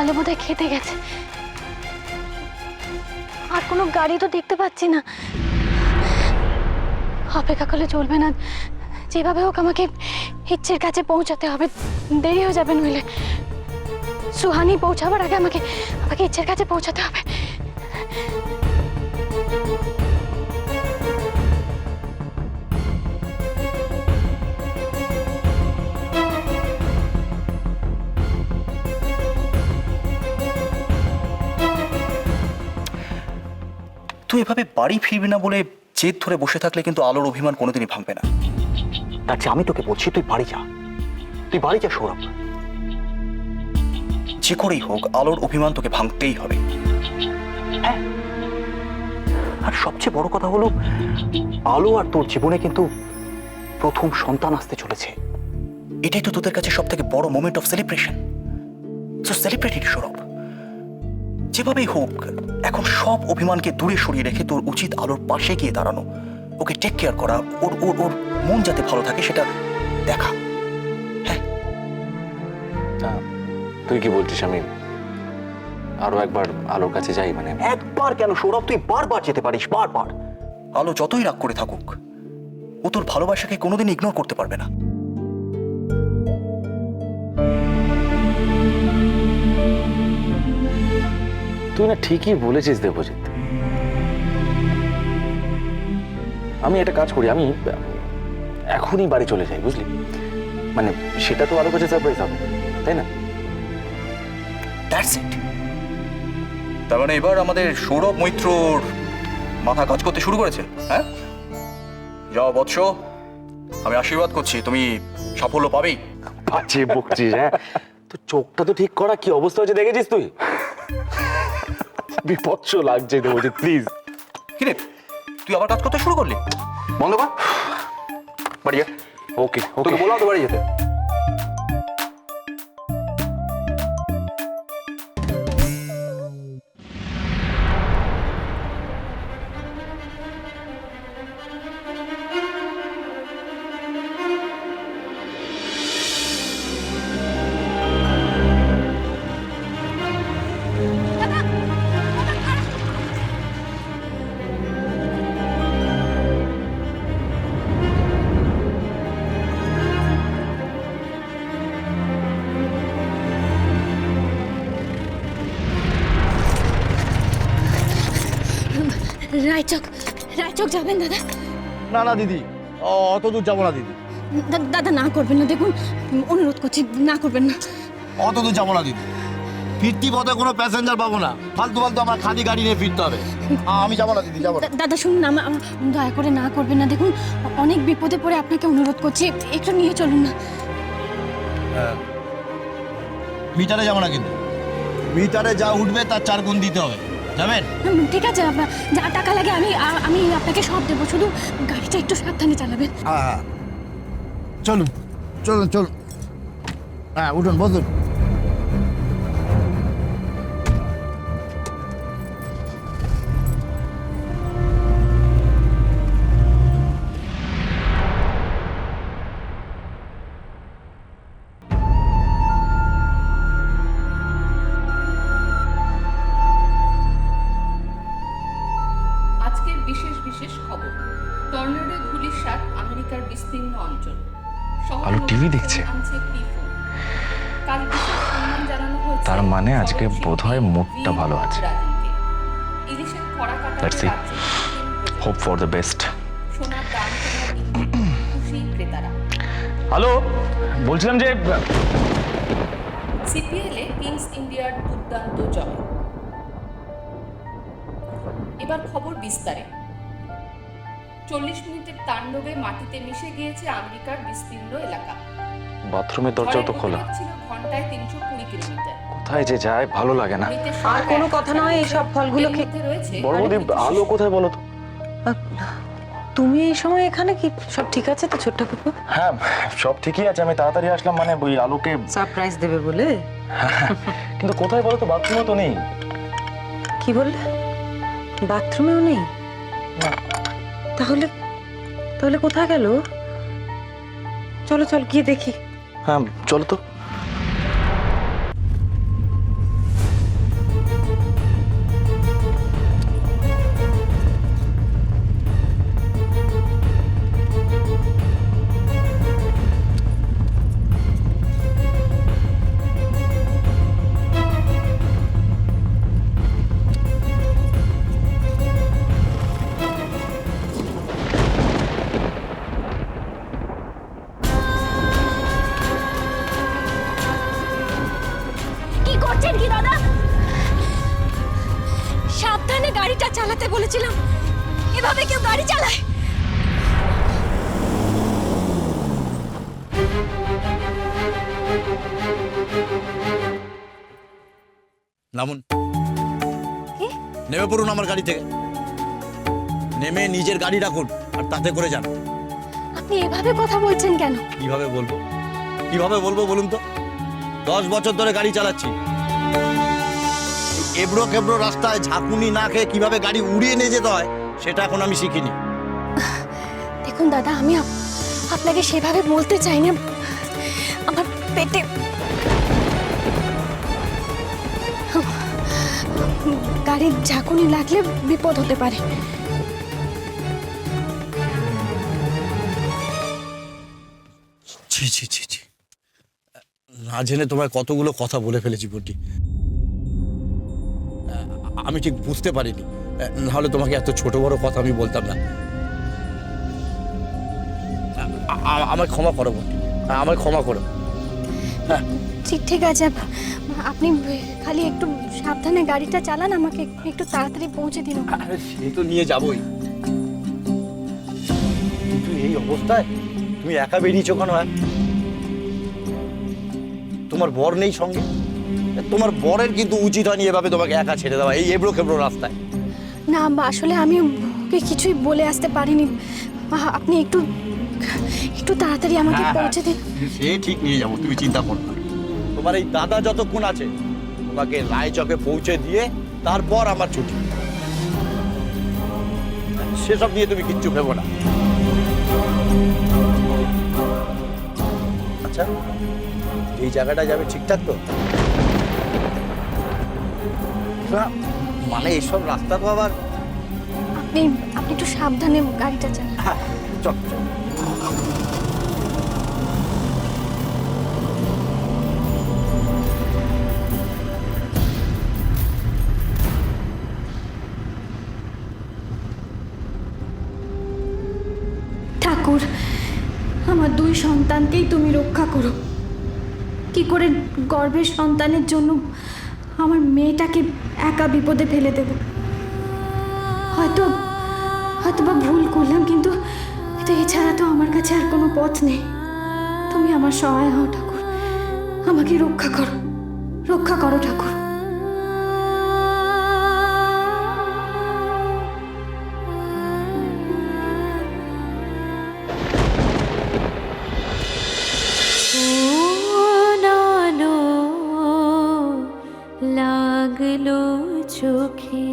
তাহলে বোধহয় খেতে গেছে। আর কোনো গাড়ি তো দেখতে পাচ্ছি না। অপেক্ষা করলে চলবে না, যেভাবে হোক আমাকে ইচ্ছের কাছে পৌঁছাতে হবে, দেরি হয়ে যাবে নইলে। সুহানি পৌঁছাবার আগে আমাকে আমাকে ইচ্ছের কাছে পৌঁছাতে হবে। তুই এভাবে বাড়ি ফিরবি না বলে জেদ ধরে বসে থাকলে কিন্তু আলোর অভিমান কোনোদিনই ভাঙবে না। তার চেয়ে আমি তোকে বলছি তুই বাড়ি যা, তুই বাড়ি যা সৌরভ। যে করেই হোক আলোর অভিমান তোকে ভাঙতেই হবে। হ্যাঁ, আর সবচেয়ে বড় কথা হলো আলো আর তোর জীবনে কিন্তু প্রথম সন্তান আসতে চলেছে। এটাই তো তোদের কাছে সব থেকে বড় moment of celebration. So celebrate ইট সৌরভ। যেভাবেই হোক এখন সব অভিমানকে দূরে সরিয়ে রেখে তোর উচিত আলোর পাশে গিয়ে দাঁড়ানো, ওকে টেক কেয়ার করা, ওর ওর ওর মন যাতে ভালো থাকে সেটা দেখা। হ্যাঁ, তুই কি বলছিস আমি আরো একবার আলোর কাছে যাই? মানে একবার কেন সৌরভ, তুই বারবার যেতে পারিস, বারবার। আলো যতই রাগ করে থাকুক ও তোর ভালোবাসাকে কোনোদিন ইগনোর করতে পারবে না। তুই না ঠিকই বলেছিস দেবজিৎ। আমি একটা কাজ করি, আমি এখনই বাড়ি চলে যাই, বুঝলি? মানে সেটা তো আরো কাছে সারপ্রাইজ হবে, তাই না? That's it. তার মানে এবার আমাদের সৌরভ মৈত্রর মাথা কাজ করতে শুরু করেছে। হ্যাঁ, যাও বৎস, আমি আশীর্বাদ করছি তুমি সাফল্য পাবেই। বাজে বকছিস? হ্যাঁ, তো চোখটা তো ঠিক করা, কি অবস্থা হয়েছে দেখেছিস তুই? বিপৎস লাগছে দেবজিৎ, প্লিজ। কিরে তুই আবার কাজ করতে শুরু করলি? বন্ধ কর, বাড়ি যা। ওকে তোকে বললাম তো বাড়ি যেতে। রায়চক, রায়চক যাবেন দাদা? না না দিদি, অত দূর যাবো না দিদি। দাদা না করবেন না, দেখুন অনুরোধ করছি, না করবেন না। অত দূর যাবো না দিদি। ফিরতি পথে কোনো প্যাসেঞ্জার পাবো না, ফালতু ফালতু আমার খালি গাড়ি নিয়ে ফিরতে হবে। আমি যাবো না দিদি, যাবো না। দাদা শুনুন, দয়া করে না করবেন না, দেখুন অনেক বিপদে পড়ে আপনাকে অনুরোধ করছি, একটু নিয়ে চলুন না। মিটারে যাবো না কিন্তু, মিটারে যা উঠবে তার 4 গুণ দিতে হবে, যাবেন? ঠিক আছে, যা টাকা লাগে আমি আমি আপনাকে সব দেবো, শুধু গাড়িটা একটু সাবধানে চালাবেন। হ্যাঁ হ্যাঁ, চলুন চলুন চলুন। হ্যাঁ উঠুন, বসুন। আজকের বিশেষ বিশেষ খবর। টর্নেডো ধূলিসাৎ আমেরিকার বিস্তীর্ণ অঞ্চল। আলো টিভি দেখছে। কাল বিশেষ সম্মান জানানো হয়েছে। তার মানে আজকে বোধহয় মুডটা ভালো আছে। ইলিশের খরা Let's see. Hope for the best. সোনার দাম খুশি ক্রেতারা। হ্যালো, বলছিলাম যে সিপিএলে কিংস ইন্ডিয়ার দুর্দান্ত জয়। এবার খবর বিস্তারে। 40 মিনিটের তাণ্ডবে মাটিতে মিশে গিয়েছে আমেরিকার বিস্তীর্ণ এলাকা। বাথরুমের দরজাও তো খোলা। ছিল ঘন্টায় 320 কিলোমিটার। কোথায় যে যায় ভালো লাগে না। আর কোনো কথা নয়, এই সব ফলগুলো খেতে রয়েছে। বড় বৌদি, আলো কোথায় বলো তো? তুমি এই সময় এখানে? কি সব ঠিক আছে তো ছোট্ট কুকু? হ্যাঁ সব ঠিকই আছে, আমি তাড়াতাড়ি আসলাম, মানে ওই আলোকে সারপ্রাইজ দেবে বলে। কিন্তু কোথায় বলো তো? বাথরুমে তো নেই। কি বললে? বাথরুমেও নেই? তাহলে তাহলে কোথায় গেল? চলো চল গিয়ে দেখি। হ্যাঁ চলো তো। গাড়িটা চালাতে বলেছিলাম। এভাবে কেউ গাড়ি চালায়? নামুন, কি? নেমে পড়ুন আমার গাড়ি থেকে। নেমে নিজের গাড়ি রাখুন আর তাতে করে যান। আপনি এভাবে কথা বলছেন কেন? কিভাবে বলবো, কিভাবে বলবো বলুন তো? 10 বছর ধরে গাড়ি চালাচ্ছি। এবড়ো কেবড়ো রাস্তায় ঝাঁকুনি না খেয়ে কিভাবে গাড়ি উড়িয়ে নিয়ে যেতে হয় সেটা এখন আমি শিখিনি। দেখুন দাদা, আমি আপনাকে সেভাবে বলতে চাই না। আমার পেটে গাড়ির ঝাঁকুনি লাগলে বিপদ হতে পারে। ছি ছি ছি ছি, না জেনে তোমায় কতগুলো কথা বলে ফেলেছি বটি। আমি ঠিক বুঝতে পারিনি, নাহলে তোমাকে এত ছোট বড় কথা আমি বলতাম না। আমায় ক্ষমা করো বটি, আমায় ক্ষমা করো। ঠিক আছে, আপনি খালি একটু সাবধানে গাড়িটা চালান, আমাকে একটু তাড়াতাড়ি পৌঁছে দিন। আরে সে তো নিয়ে যাবই, কিন্তু এই অবস্থায় তুমি একা বেরিয়েছো কেন? তোমার বর নেই সঙ্গে? তোমার বরের কিন্তু উচিত হয়নি এভাবে তোমাকে একা ছেড়ে দেওয়া এই এবড়ো খেবড়ো রাস্তায়। না, আসলে আমি ওকে কিছুই বলে আসতে পারিনি। আপনি একটু একটু তাড়াতাড়ি আমাকে পৌঁছে দিন। সে ঠিক নিয়ে যাবো, তুমি চিন্তা করো না। তোমার এই দাদা যতক্ষণ আছে তোমাকে রায়চকে পৌঁছে দিয়ে তারপর আমার ছুটি। সেসব নিয়ে তুমি কিচ্ছু ভেবো না। আচ্ছা, এই জায়গাটা যাবে ঠিকঠাক তো? না, মানে এইসব রাস্তা তো আবার। আপনি একটু সাবধানে গাড়িটা চালান। হ্যাঁ, চল চল। ঠাকুর, আমার 2 সন্তানকেই তুমি রক্ষা করো। কি করে গর্ভের সন্তানের জন্য আমার মেয়েটাকে একা বিপদে ফেলে দেব? হয়তো বা ভুল করলাম, কিন্তু এছাড়া তো আমার কাছে আর কোনো পথ নেই। তুমি আমার সহায় হও ঠাকুর, আমাকে রক্ষা করো ঠাকুর। লাগলো চোখে